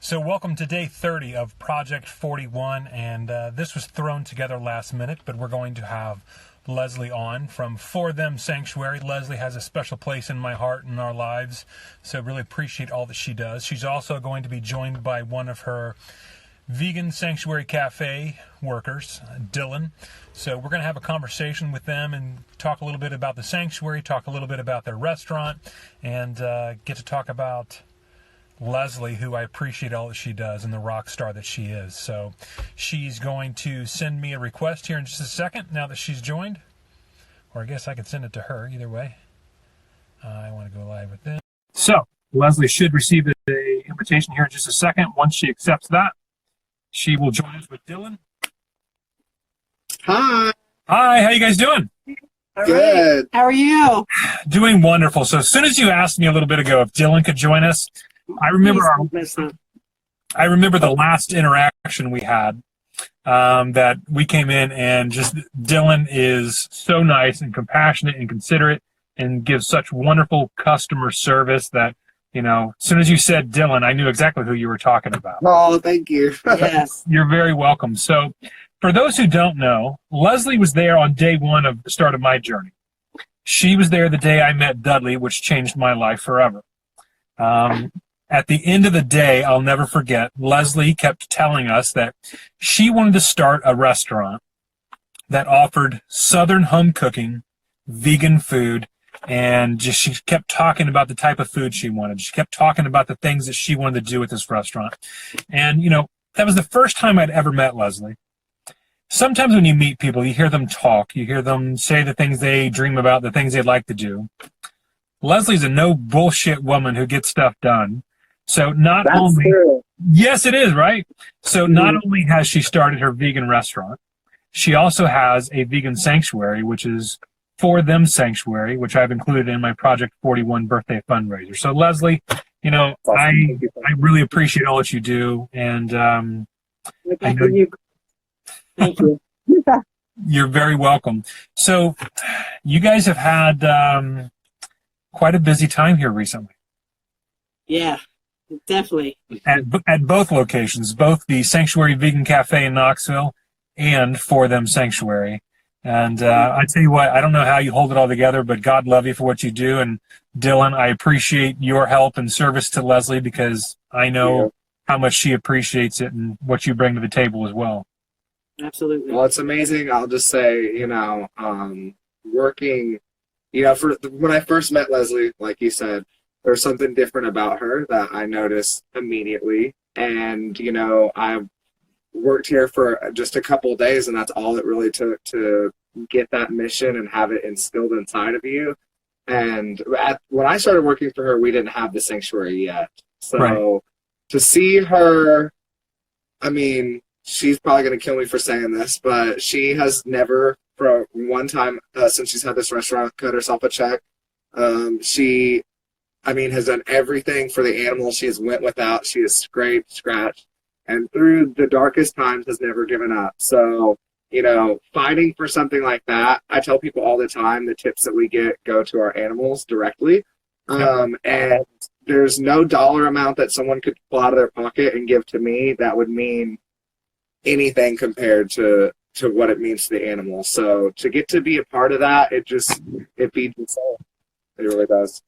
So welcome to day 30 of Project 41, and this was thrown together last minute, but we're going to have Leslie on from For Them Sanctuary. Leslie has a special place in my heart and our lives, so really appreciate all that she does. She's also going to be joined by one of her vegan sanctuary cafe workers, Dillion. So we're going to have a conversation with them and talk a little bit about the sanctuary, talk a little bit about their restaurant, and get to talk about Leslie, who I appreciate all that she does and the rock star that she is. So she's going to send me a request here in just a second now that she's joined. Or I guess I could send it to her either way. I want to go live with this. So Leslie should receive the invitation here in just a second. Once she accepts that, she will join us with Dillion. Hi. Hi, how you guys doing? Good. Right. How are you? Doing wonderful. So as soon as you asked me a little bit ago if Dillion could join us, I remember the last interaction we had, that we came in and just Dillion is so nice and compassionate and considerate and gives such wonderful customer service that, you know, as soon as you said Dillion, I knew exactly who you were talking about. Oh, thank you. Yes. You're very welcome. So for those who don't know, Leslie was there on day one of the start of my journey. She was there the day I met Dudley, which changed my life forever. At the end of the day, I'll never forget, Leslie kept telling us that she wanted to start a restaurant that offered Southern home cooking, vegan food, and just she kept talking about the type of food she wanted. She kept talking about the things that she wanted to do with this restaurant. And, you know, that was the first time I'd ever met Leslie. Sometimes when you meet people, you hear them talk, you hear them say the things they dream about, the things they'd like to do. Leslie's a no bullshit woman who gets stuff done. So not That's only, true. yes, it is, right? So not only has she started her vegan restaurant, she also has a vegan sanctuary, which is For Them Sanctuary, which I've included in my Project 41 birthday fundraiser. So Leslie, you know, I really appreciate all that you do, and I know Thank you. you're very welcome. So you guys have had quite a busy time here recently. Yeah, definitely. At both locations, both the Sanctuary Vegan Cafe in Knoxville and For Them Sanctuary. And I tell you what, I don't know how you hold it all together, but God love you for what you do. And Dillion, I appreciate your help and service to Leslie because I know how much she appreciates it and what you bring to the table as well. Absolutely. Well, it's amazing. I'll just say, you know, working, you know, when I first met Leslie, like you said, there's something different about her that I noticed immediately. And, you know, I worked here for just a couple of days, and that's all it really took to get that mission and have it instilled inside of you. And when I started working for her, we didn't have the sanctuary yet. So to see her, I mean, she's probably going to kill me for saying this, but she has never, for one time since she's had this restaurant, cut herself a check. She, I mean, has done everything for the animals. She has went without. She has scraped, scratched, and through the darkest times has never given up. So, you know, fighting for something like that, I tell people all the time, the tips that we get go to our animals directly. And there's no dollar amount that someone could pull out of their pocket and give to me that would mean anything compared to what it means to the animal. So to get to be a part of that, it feeds the soul. It really does.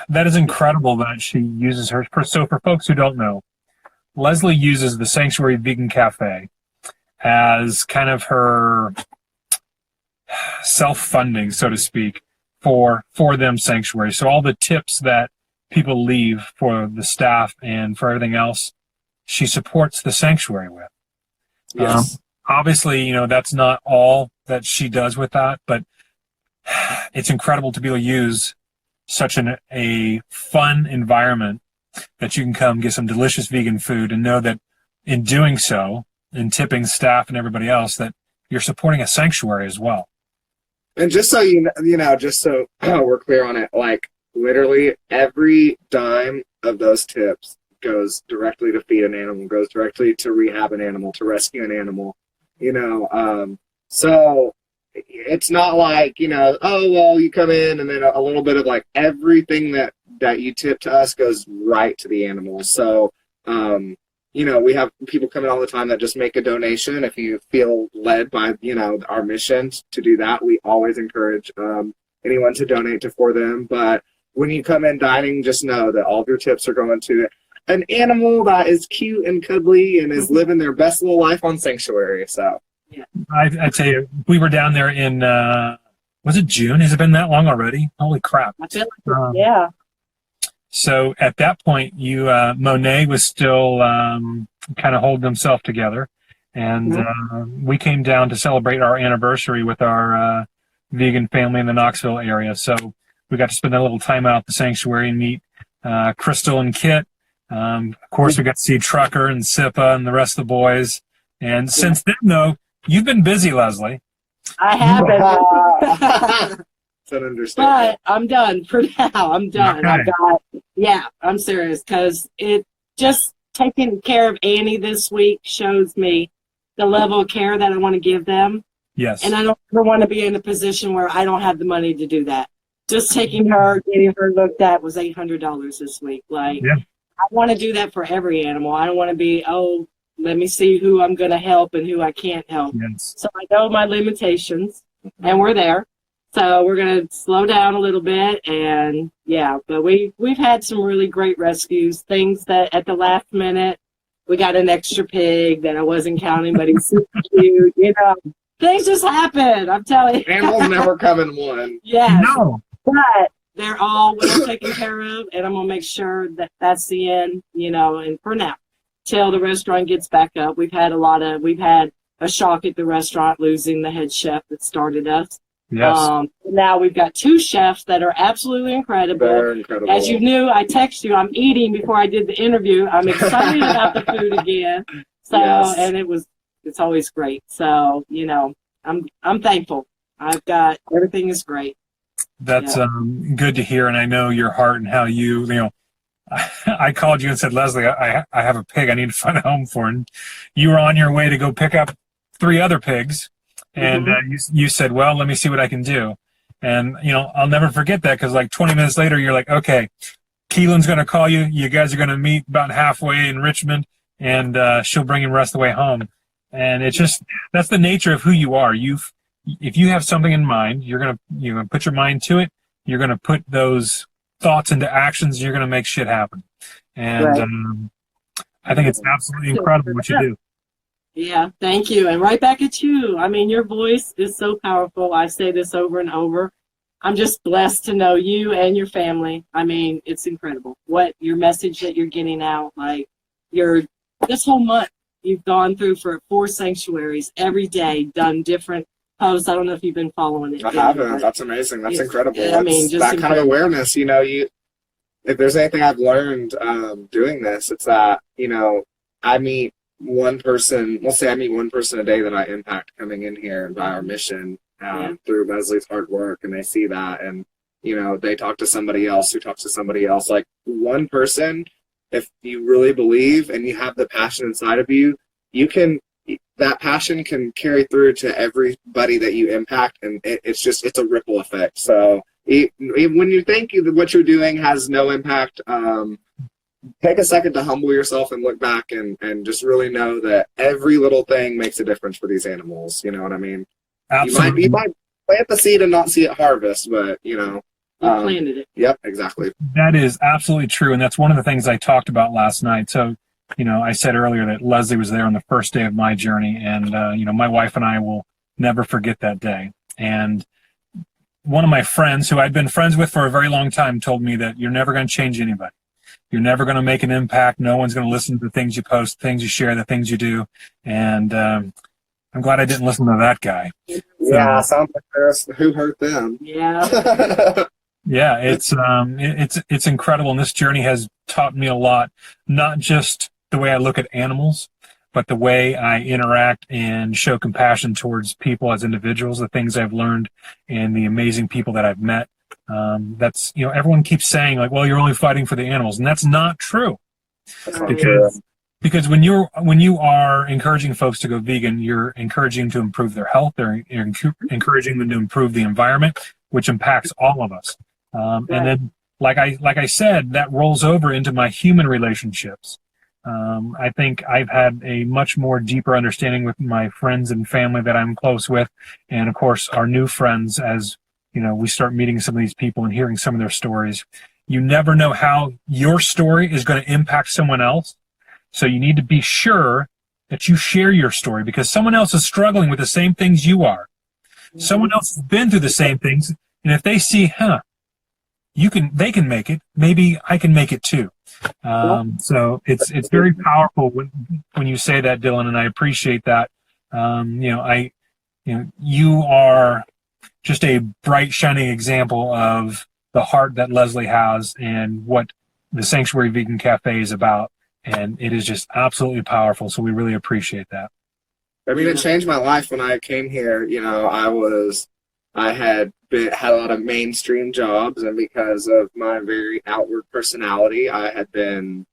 That is incredible that she uses her. So for folks who don't know, Leslie uses the Sanctuary Vegan Cafe as kind of her self-funding, so to speak, for Them Sanctuary. So all the tips that people leave for the staff and for everything else, she supports the sanctuary with. Yes. Obviously, you know, that's not all that she does with that, but it's incredible to be able to use such a fun environment that you can come get some delicious vegan food and know that in doing so, in tipping staff and everybody else, that you're supporting a sanctuary as well. And just so you know, just so we're clear on it, like literally every dime of those tips goes directly to feed an animal, goes directly to rehab an animal, to rescue an animal, you know. So it's not like, you know, oh, well, you come in and then a little bit of like everything that you tip to us goes right to the animals. So We have people coming all the time that just make a donation. If you feel led by, our mission to do that, we always encourage anyone to donate to For Them. But when you come in dining, just know that all of your tips are going to an animal that is cute and cuddly and is living their best little life on Sanctuary. So, yeah. I tell you, we were down there in, was it June? Has it been that long already? Holy crap. I feel like yeah. So at that point, Monet was still kind of holding himself together. And we came down to celebrate our anniversary with our vegan family in the Knoxville area. So we got to spend a little time out at the sanctuary and meet Crystal and Kit. Of course, we got to see Trucker and Sippa and the rest of the boys. And since then, though, you've been busy, Leslie. I have been. But I'm done for now. I'm done. Okay. I'm serious, because it just taking care of Annie this week shows me the level of care that I want to give them. Yes. And I don't ever want to be in a position where I don't have the money to do that. Just taking her, getting her looked at was $800 this week. I want to do that for every animal. I don't want to be, let me see who I'm going to help and who I can't help. Yes. So I know my limitations, and we're there. So we're going to slow down a little bit, and but we've had some really great rescues, things that at the last minute, we got an extra pig that I wasn't counting, but he's super cute, things just happen, I'm telling you. Animals never come in one. Yes. No. But they're all well taken care of, and I'm going to make sure that that's the end, and for now, till the restaurant gets back up. We've had a shock at the restaurant, losing the head chef that started us. Yes. Now we've got 2 chefs that are absolutely incredible. They're incredible. As you knew, I texted you. I'm eating before I did the interview. I'm excited about the food again. So, and it's always great. So, I'm thankful. I've got, everything is great. That's good to hear. And I know your heart and how I called you and said, Leslie, I have a pig I need to find a home for. And you were on your way to go pick up 3 other pigs. And you said, well, let me see what I can do. And, I'll never forget that, because 20 minutes later, you're like, okay, Keelan's going to call you. You guys are going to meet about halfway in Richmond, and she'll bring him the rest of the way home. And it's just, that's the nature of who you are. If you have something in mind, you're going to put your mind to it. You're going to put those thoughts into actions. You're going to make shit happen. And I think it's absolutely incredible what you do. Yeah, thank you. And right back at you. I mean, your voice is so powerful. I say this over and over. I'm just blessed to know you and your family. I mean, it's incredible. What your message that you're getting out, this whole month, you've gone through for 4 sanctuaries every day, done different posts. I don't know if you've been following it. I haven't. That's amazing. That's incredible. Just that kind of awareness, if there's anything I've learned doing this, it's that, I meet one person, I meet one person a day that I impact coming in here by our mission through Leslie's hard work, and they see that, and they talk to somebody else who talks to somebody else. Like, one person, if you really believe and you have the passion inside of you, that passion can carry through to everybody that you impact, and it's a ripple effect. So when you think what you're doing has no impact, take a second to humble yourself and look back and just really know that every little thing makes a difference for these animals. You know what I mean? Absolutely. You might plant the seed and not see it harvest, but you planted it. Yep, exactly. That is absolutely true. And that's one of the things I talked about last night. So, I said earlier that Leslie was there on the first day of my journey, and, my wife and I will never forget that day. And one of my friends, who I'd been friends with for a very long time, told me that you're never going to change anybody. You're never going to make an impact. No one's going to listen to the things you post, the things you share, the things you do. And I'm glad I didn't listen to that guy. Yeah, sounds like there's who hurt them. Yeah. Yeah, it's incredible. And this journey has taught me a lot, not just the way I look at animals, but the way I interact and show compassion towards people as individuals, the things I've learned, and the amazing people that I've met. That's, everyone keeps saying well, you're only fighting for the animals, and that's not true. Because when you are encouraging folks to go vegan, you're encouraging to improve their health. You're encouraging them to improve the environment, which impacts all of us. And then, like I said, that rolls over into my human relationships. I think I've had a much more deeper understanding with my friends and family that I'm close with, and of course our new friends as we start meeting some of these people and hearing some of their stories. You never know how your story is going to impact someone else, so you need to be sure that you share your story because someone else is struggling with the same things you are. Someone else has been through the same things, and if they see, they can make it, maybe I can make it too. So it's very powerful when you say that, Dillion, and I appreciate that. You are just a bright, shining example of the heart that Leslie has and what the Sanctuary Vegan Cafe is about, and it is just absolutely powerful. So we really appreciate that. I mean, it changed my life when I came here. I had a lot of mainstream jobs, and because of my very outward personality, I had been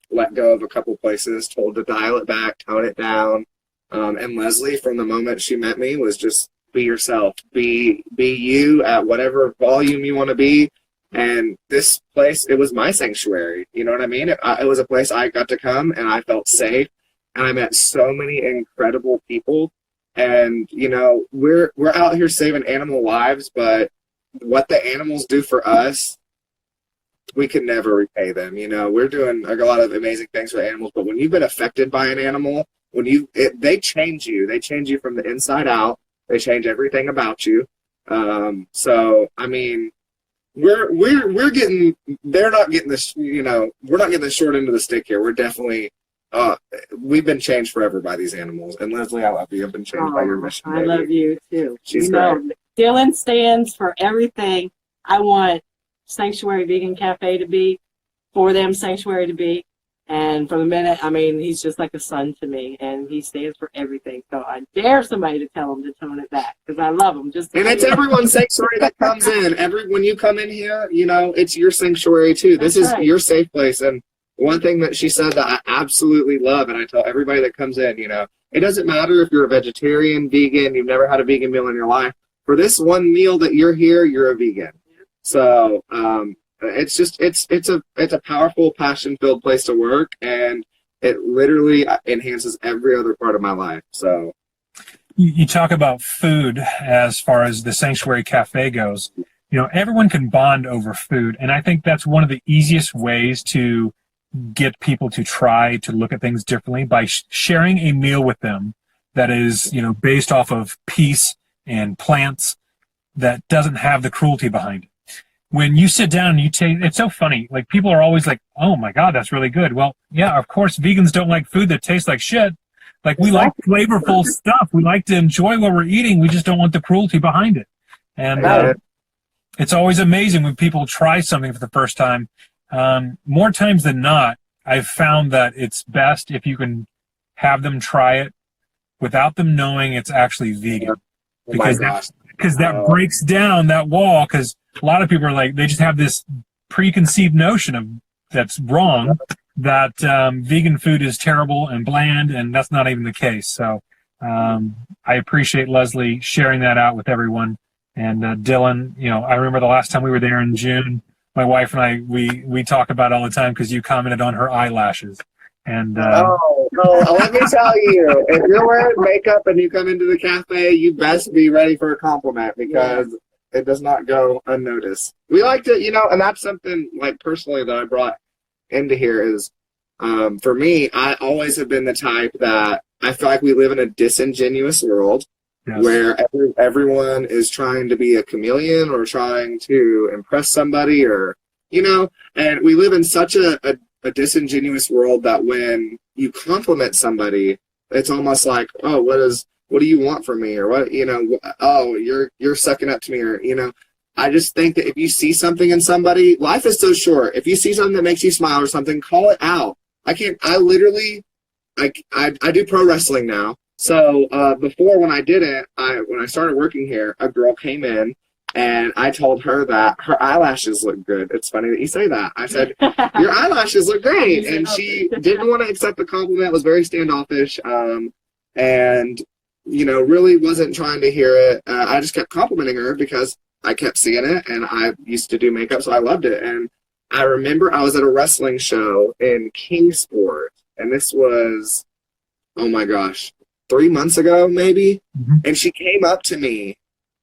let go of a couple places, told to dial it back, tone it down. And Leslie, from the moment she met me, was just be yourself, be you at whatever volume you want to be. And this place, it was my sanctuary. You know what I mean? It was a place I got to come, and I felt safe, and I met so many incredible people. And we're out here saving animal lives, but what the animals do for us, we can never repay them. We're doing a lot of amazing things for animals, but when you've been affected by an animal, they change you. They change you from the inside out. They change everything about you. So I mean, we're getting. They're not getting this. We're not getting the short end of the stick here. We're definitely. We've been changed forever by these animals. And Leslie, I love you. I've been changed by your mission. I love you too. She's great. Dillion stands for everything I want Sanctuary Vegan Cafe to be, for them Sanctuary to be. And from the minute, he's just like a son to me, and he stands for everything. So I dare somebody to tell him to tone it back, because I love him. And it's everyone's sanctuary that comes in. When you come in here, it's your sanctuary too. This is your safe place. And one thing that she said that I absolutely love, and I tell everybody that comes in, it doesn't matter if you're a vegetarian, vegan, you've never had a vegan meal in your life. For this one meal that you're here, you're a vegan. So it's a powerful, passion-filled place to work, and it literally enhances every other part of my life. So you talk about food as far as the Sanctuary Cafe goes. Everyone can bond over food, and I think that's one of the easiest ways to get people to try to look at things differently by sharing a meal with them that is, based off of peace and plants that doesn't have the cruelty behind it. When you sit down and you taste, it's so funny. Like, people are always like, "Oh my God, that's really good." Well, yeah, of course, vegans don't like food that tastes like shit. Like, we like flavorful stuff. We like to enjoy what we're eating. We just don't want the cruelty behind it. And it's always amazing when people try something for the first time. More times than not, I've found that it's best if you can have them try it without them knowing it's actually vegan. Because that breaks down that wall, because a lot of people are like, they just have this preconceived notion of that's wrong, that vegan food is terrible and bland, and that's not even the case. So I appreciate Leslie sharing that out with everyone. And Dillion, I remember the last time we were there in June, my wife and I, we talk about it all the time because you commented on her eyelashes. And let me tell you, if you're wearing makeup and you come into the cafe, you best be ready for a compliment, because it does not go unnoticed. We like to, and that's something, like, personally that I brought into here is, for me, I always have been the type that I feel like we live in a disingenuous world. Yes. Where everyone is trying to be a chameleon or trying to impress somebody, or, and we live in such a disingenuous world that when you compliment somebody, it's almost like, oh, what do you want from me? Or what, oh, you're sucking up to me, or, I just think that if you see something in somebody, life is so short. If you see something that makes you smile or something, call it out. I do pro wrestling now. So before, when I didn't, when I started working here, a girl came in, and I told her that her eyelashes look good. It's funny that you say that. I said, "Your eyelashes look great," and she didn't want to accept the compliment. Was very standoffish, and really wasn't trying to hear it. I just kept complimenting her because I kept seeing it, and I used to do makeup, so I loved it. And I remember I was at a wrestling show in Kingsport, and this was, oh my gosh, 3 months ago, maybe. And she came up to me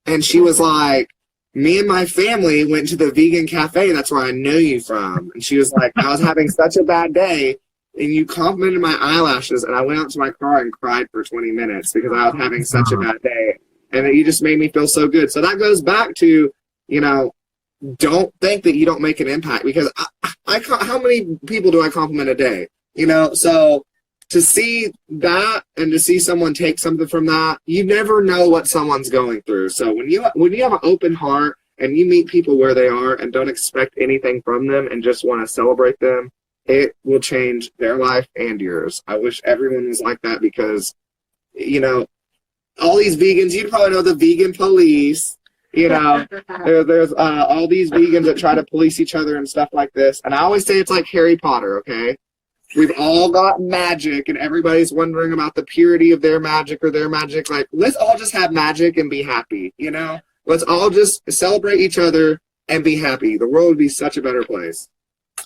and she was like, me and my family went to the vegan cafe. That's where I know you from. And she was like, I was having such a bad day and you complimented my eyelashes. And I went out to my car and cried for 20 minutes because I was having such a bad day. And you just made me feel so good. So that goes back to, you know, don't think that you don't make an impact, because how many people do I compliment a day? You know, so to see that and to see someone take something from that, you never know what someone's going through. So when you have an open heart and you meet people where they are and don't expect anything from them and just want to celebrate them, it will change their life and yours. I wish everyone was like that, because, you know, all these vegans, you probably know the vegan police. You know, there's all these vegans that try to police each other and stuff like this. And I always say it's like Harry Potter, okay? We've all got magic, and everybody's wondering about the purity of their magic or their magic. Like, let's all just have magic and be happy, you know? Let's all just celebrate each other and be happy. The world would be such a better place.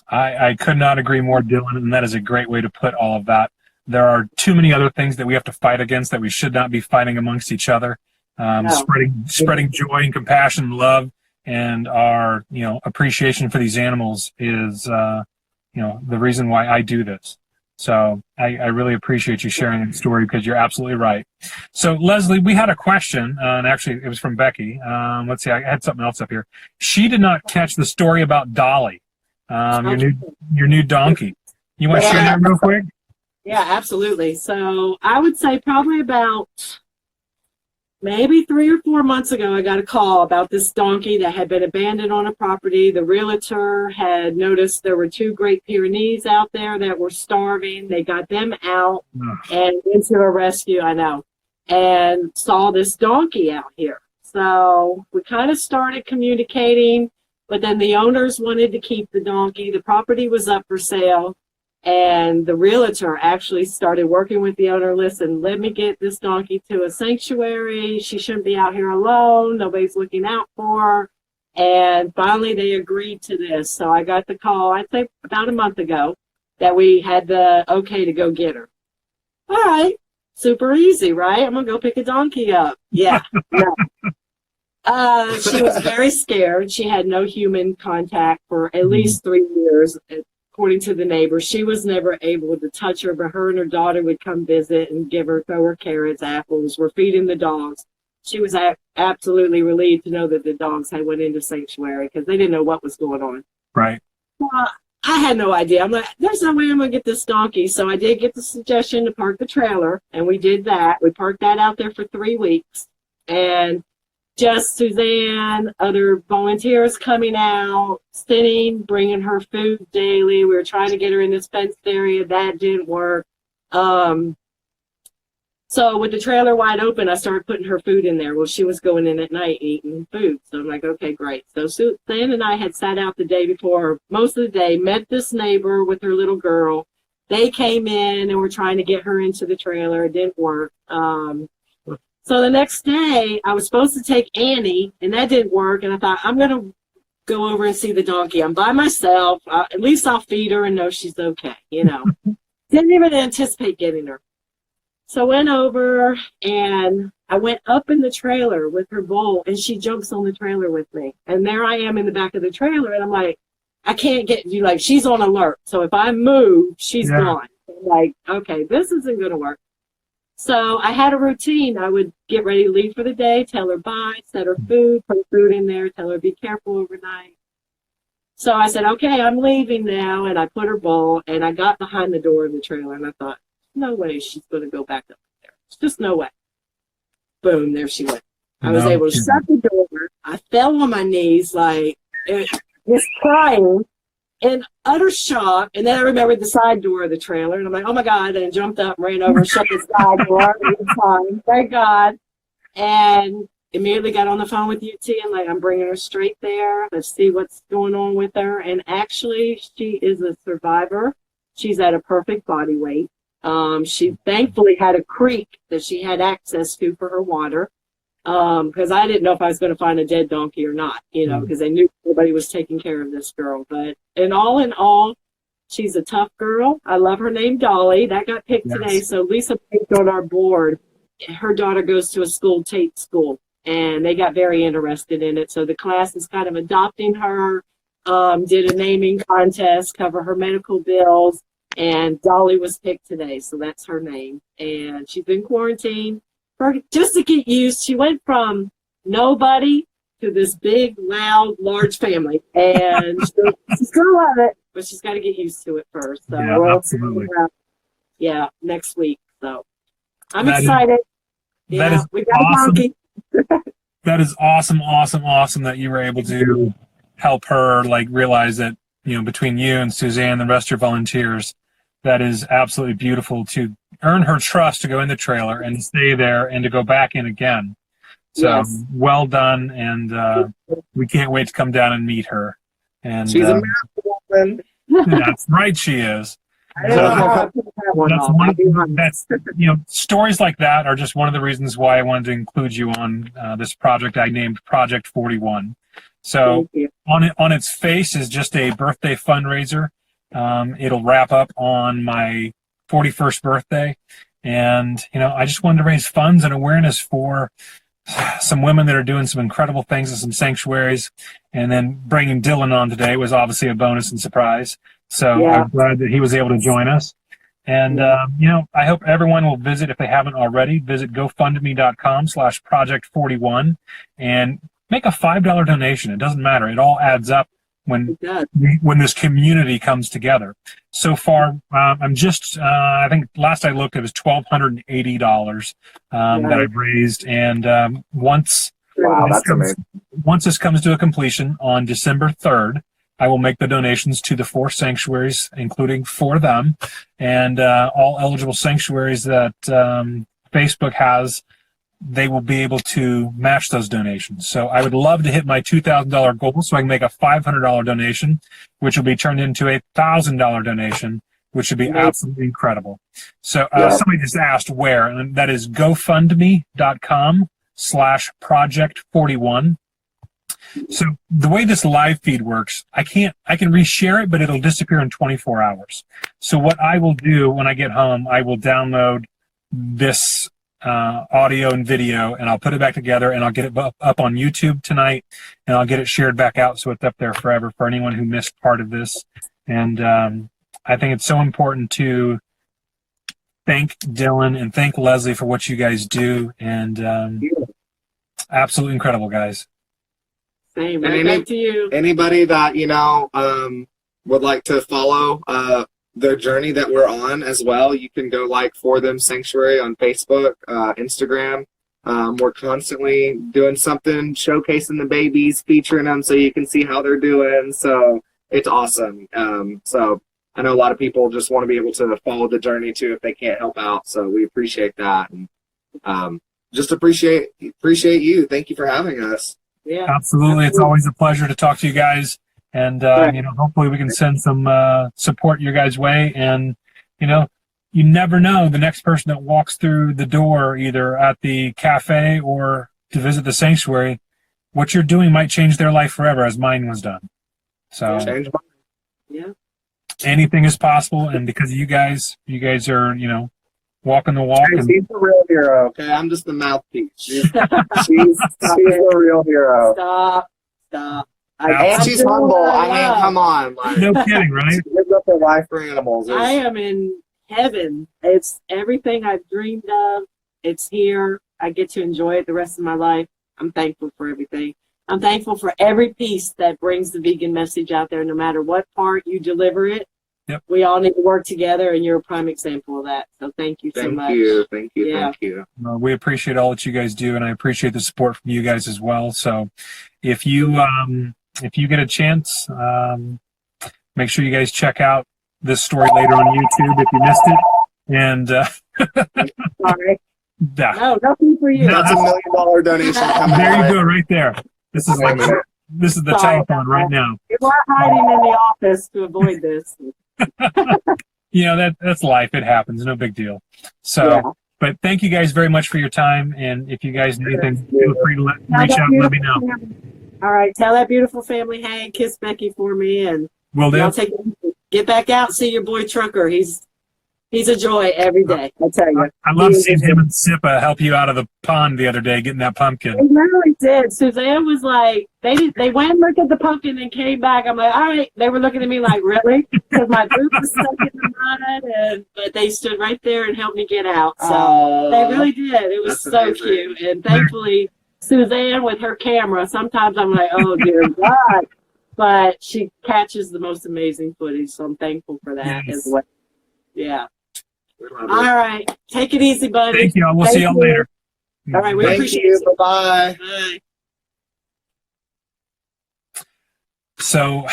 I could not agree more, Dylan, and that is a great way to put all of that. There are too many other things that we have to fight against that we should not be fighting amongst each other. Spreading joy and compassion and love, and our, you know, appreciation for these animals is, you know, the reason why I do this. So I really appreciate you sharing that story, because you're absolutely right. So Leslie, we had a question, and actually it was from Becky. Let's see, I had something else up here. She did not catch the story about Dolly, your new donkey. You want to share that real quick? Yeah, absolutely. So I would say probably about maybe 3 or 4 months ago, I got a call about this donkey that had been abandoned on a property. The realtor had noticed there were 2 Great Pyrenees out there that were starving. They got them out and into a rescue, I know, and saw this donkey out here. So we kind of started communicating, but then the owners wanted to keep the donkey. The property was up for sale. And the realtor actually started working with the owner. Listen, let me get this donkey to a sanctuary. She shouldn't be out here alone. Nobody's looking out for her. And finally, they agreed to this. So I got the call, I'd say about a month ago, that we had the okay to go get her. All right. Super easy, right? I'm going to go pick a donkey up. Yeah. No. She was very scared. She had no human contact for at least 3 years. According to the neighbors, she was never able to touch her, but her and her daughter would come visit and throw her carrots, apples. We're feeding the dogs. She was absolutely relieved to know that the dogs had went into sanctuary, because they didn't know what was going on. Right. I had no idea. I'm like, there's no way I'm going to get this donkey. So I did get the suggestion to park the trailer, and we did that. We parked that out there for 3 weeks. And just Suzanne, other volunteers coming out, sitting, bringing her food daily. We were trying to get her in this fenced area. That didn't work. So with the trailer wide open, I started putting her food in there. Well, she was going in at night eating food. So I'm like, okay, great. So Suzanne and I had sat out the day before, most of the day, met this neighbor with her little girl. They came in and were trying to get her into the trailer. It didn't work. So the next day, I was supposed to take Annie, and that didn't work. And I thought, I'm going to go over and see the donkey. I'm by myself. At least I'll feed her and know she's okay, you know. Didn't even anticipate getting her. So I went over, and I went up in the trailer with her bowl, and she jumps on the trailer with me. And there I am in the back of the trailer, and I'm like, I can't get you. Like, she's on alert. So if I move, she's gone. I'm like, okay, this isn't going to work. So I had a routine. I would get ready to leave for the day, tell her bye, set her food, put food in there, tell her be careful overnight. So I said, okay, I'm leaving now. And I put her bowl, and I got behind the door of the trailer, and I thought, no way she's going to go back up there. It's just no way. Boom, there she went. I was able to shut the door. I fell on my knees, like, just crying. In utter shock, and then I remembered the side door of the trailer, and I'm like, oh my God, and I jumped up, ran over, and shut the side door. Thank God. And immediately got on the phone with UT, and like, I'm bringing her straight there. Let's see what's going on with her. And actually, she is a survivor. She's at a perfect body weight. She thankfully had a creek that she had access to for her water. Because I didn't know if I was going to find a dead donkey or not, you know, because I knew nobody was taking care of this girl. But in all, She's a tough girl. I love her name, Dolly. That got picked today. So Lisa picked on our board. Her daughter goes to a school, Tate School, and they got very interested in it. So the class is kind of adopting her, did a naming contest, cover her medical bills, and Dolly was picked today. So that's her name. And she's been quarantined just to get used. She went from nobody to this big, loud, large family. And she's going to love it, but she's got to get used to it first. So Yeah, absolutely. Next week. So I'm excited. That is we got awesome. a monkey. That is awesome that you were able to help her realize that, between you and Suzanne and the rest of your volunteers, that is absolutely beautiful to earn her trust to go in the trailer and stay there and to go back in again. So well done, and we can't wait to come down and meet her. And she's a miracle woman. That's right, she is. Stories like that are just one of the reasons why I wanted to include you on this project I named Project 41. So on its face is just a birthday fundraiser. It'll wrap up on my 41st birthday. And, I just wanted to raise funds and awareness for some women that are doing some incredible things in some sanctuaries. And then bringing Dillion on today was obviously a bonus and surprise. So I'm glad that he was able to join us. And, I hope everyone will visit, if they haven't already, visit GoFundMe.com/Project41 and make a $5 donation. It doesn't matter. It all adds up when this community comes together. So far, I'm just, I think last I looked, it was $1,280 that I've raised. And once this comes to a completion on December 3rd, I will make the donations to the 4 sanctuaries, including 4 of them, and all eligible sanctuaries that Facebook has, they will be able to match those donations. So I would love to hit my $2,000 goal so I can make a $500 donation, which will be turned into a $1,000 donation, which would be absolutely incredible. So somebody just asked where, and that is GoFundMe.com/Project41. So the way this live feed works, I can reshare it, but it'll disappear in 24 hours. So what I will do when I get home, I will download this audio and video, and I'll put it back together, and I'll get it up on YouTube tonight, and I'll get it shared back out so it's up there forever for anyone who missed part of this. And I think it's so important to thank Dillion and thank Leslie for what you guys do, and absolutely incredible, guys. Same. Back to you. Anybody that would like to follow the journey that we're on as well, you can go For Them Sanctuary on Facebook, Instagram. We're constantly doing something, showcasing the babies, featuring them so you can see how they're doing. So it's awesome. So I know a lot of people just want to be able to follow the journey too if they can't help out. So we appreciate that, and just appreciate you. Thank you for having us. Yeah, absolutely. It's always a pleasure to talk to you guys, and hopefully we can send some support your guys' way. And you never know, the next person that walks through the door, either at the cafe or to visit the sanctuary, what you're doing might change their life forever, as mine was done. So anything is possible, and because of you guys are walking the walk. Hey, she's the real hero. Okay, I'm just the mouthpiece. She's the real hero. Stop. And she's humble. I mean, come on. No kidding, right? She gives up her life for animals. I am in heaven. It's everything I've dreamed of. It's here. I get to enjoy it the rest of my life. I'm thankful for everything. I'm thankful for every piece that brings the vegan message out there, no matter what part you deliver it. Yep. We all need to work together, and you're a prime example of that. So thank you so much. Thank you. We appreciate all that you guys do, and I appreciate the support from you guys as well. So if you get a chance, make sure you guys check out this story later on YouTube if you missed it. And sorry. No, nothing for you. That's $1 million donation coming. There you go, right there. This is the telethon right now. You are hiding in the office to avoid this. That's life. It happens. No big deal. So, but thank you guys very much for your time. And if you guys need anything, feel free to reach out and let me know. All right. Tell that beautiful family, hey, kiss Becky for me. And will do. Take get back out, see your boy Trucker. He's a joy every day. I tell you. I love seeing him and Sippa help you out of the pond the other day, getting that pumpkin. They literally did. Suzanne was like, they went and looked at the pumpkin and came back. I'm like, all right. They were looking at me like, really? Because my boot was stuck in the mud, but they stood right there and helped me get out. So they really did. It was so amazing. Cute. And thankfully, Suzanne with her camera, sometimes I'm like, oh, dear God. But she catches the most amazing footage, so I'm thankful for that as well. Yeah. All right. Take it easy, buddy. Thank you. We'll see y'all later. All right. We appreciate you. it. Bye-bye. Bye. So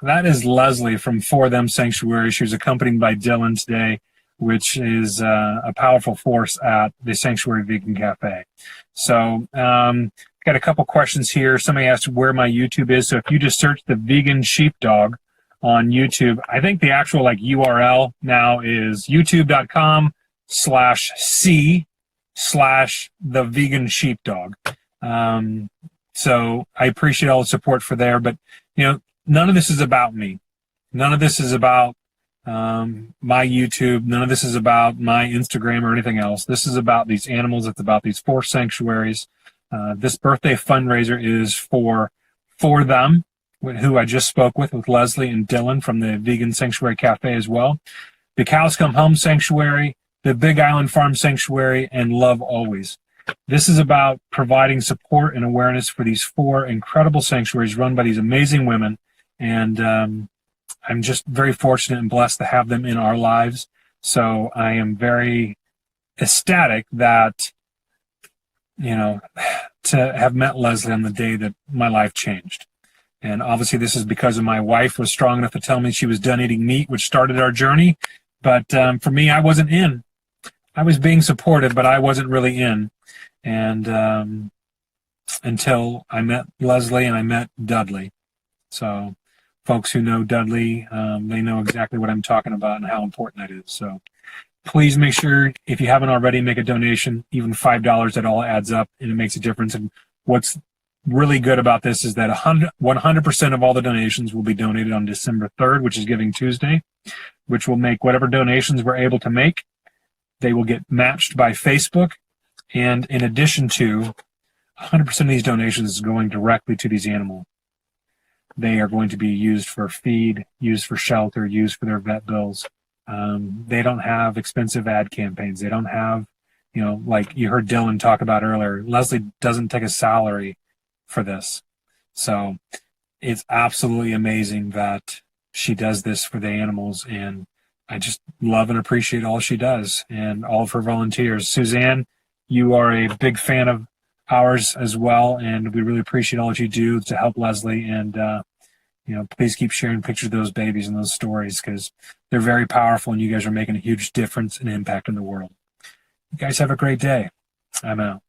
that is Leslie from For Them Sanctuary. She was accompanied by Dillion today, which is a powerful force at the Sanctuary Vegan Cafe. So got a couple questions here. Somebody asked where my YouTube is. So if you just search the Vegan Sheepdog on YouTube, I think the actual URL now is youtube.com/c/the Vegan Sheepdog. So I appreciate all the support for there, but none of this is about me. None of this is about my YouTube. None of this is about my Instagram or anything else. This is about these animals. It's about these 4 sanctuaries. This birthday fundraiser is for them, who I just spoke with Leslie and Dillion from the Vegan Sanctuary Cafe as well. The Cows Come Home Sanctuary, the Big Island Farm Sanctuary, and Love Always. This is about providing support and awareness for these 4 incredible sanctuaries run by these amazing women. And I'm just very fortunate and blessed to have them in our lives. So I am very ecstatic that, to have met Leslie on the day that my life changed. And obviously this is because of my wife was strong enough to tell me she was done eating meat, which started our journey. But for me, I wasn't in. I was being supported, but I wasn't really in. And until I met Leslie and I met Dudley. So folks who know Dudley, they know exactly what I'm talking about and how important that is. So please make sure, if you haven't already, make a donation. Even $5, that all adds up and it makes a difference. And what's really good about this is that 100% of all the donations will be donated on December 3rd, which is Giving Tuesday, which will make whatever donations we're able to make. They will get matched by Facebook. And in addition to 100% of these donations is going directly to these animals. They are going to be used for feed, used for shelter, used for their vet bills. They don't have expensive ad campaigns. They don't have, like you heard Dillion talk about earlier, Leslie doesn't take a salary for this. So it's absolutely amazing that she does this for the animals. And I just love and appreciate all she does and all of her volunteers. Suzanne, you are a big fan of ours as well, and we really appreciate all that you do to help Leslie. And please keep sharing pictures of those babies and those stories, because they're very powerful, and you guys are making a huge difference and impact in the world. You guys have a great day. I'm out.